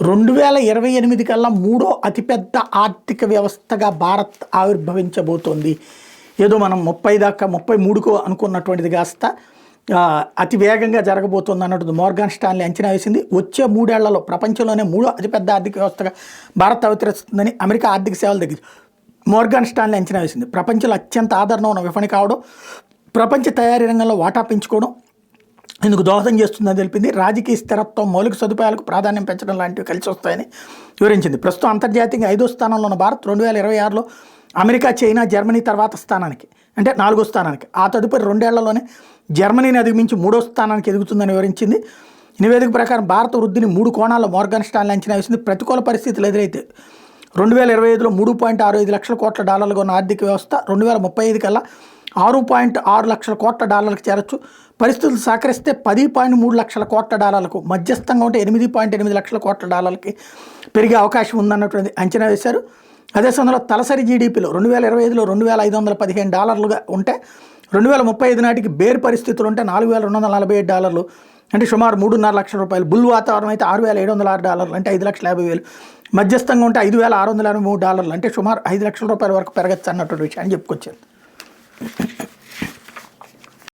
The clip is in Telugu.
2028 కల్లా మూడో అతిపెద్ద ఆర్థిక వ్యవస్థగా భారత్ ఆవిర్భవించబోతోంది. ఏదో మనం 30 దాకా 33కు అనుకున్నటువంటిది కాస్త అతి వేగంగా జరగబోతోంది అన్నట్టు మోర్గాన్ స్టాన్లీ అంచనా వేసింది. వచ్చే 3 ఏళ్లలో ప్రపంచంలోనే మూడో అతిపెద్ద ఆర్థిక వ్యవస్థగా భారత్ అవతరిస్తుందని అమెరికా ఆర్థిక సేవల దగ్గర మోర్గాన్ స్టాన్లీ అంచనా వేసింది. ప్రపంచంలో అత్యంత ఆదరణ ఉన్న విపణి కావడం, ప్రపంచ తయారీ రంగంలో వాటా పెంచుకోవడం ఇందుకు దోహదం చేస్తుందని తెలిపింది. రాజకీయ స్థిరత్వం, మౌలిక సదుపాయాలకు ప్రాధాన్యం పెంచడం లాంటివి కలిసి వస్తాయని వివరించింది. ప్రస్తుతం అంతర్జాతీయంగా 5వ స్థానంలో ఉన్న భారత్ 2026లో అమెరికా, చైనా, జర్మనీ తర్వాత స్థానానికి అంటే 4వ స్థానానికి, ఆ తదుపరి 2 ఏళ్లలోనే జర్మనీని అధిగమించి 3వ స్థానానికి ఎదుగుతుందని వివరించింది. నివేదిక ప్రకారం భారత వృద్ధిని 3 కోణాల్లో మోర్గాన్ స్టాన్లీ అంచనా వేసింది. ప్రతికూల పరిస్థితులు ఎదురైతే 2025లో $3.65 లక్షల కోట్ల ఉన్న ఆర్థిక వ్యవస్థ 2035 కల్లా $6.6 లక్షల కోట్ల చేరొచ్చు. పరిస్థితులు సహకరిస్తే $10.3 లక్షల కోట్ల, మధ్యస్థంగా ఉంటే $8.8 లక్షల కోట్ల పెరిగే అవకాశం ఉందన్నటువంటి అంచనా వేశారు. అదే సమయంలో తలసరి జీడిపిలో 2025లో $2,515 ఉంటే 2035 నాటికి బేర్ పరిస్థితులు ఉంటే $4,247, అంటే సుమారు $3.5 లక్షల. బుల్ వాతావరణం అయితే $6,706, అంటే $5,50,000. మధ్యస్థంగా ఉంటే $5,623, అంటే సుమారు $5 లక్షల వరకు పెరగచ్చు అన్నటువంటి విషయాన్ని చెప్పుకొచ్చారు.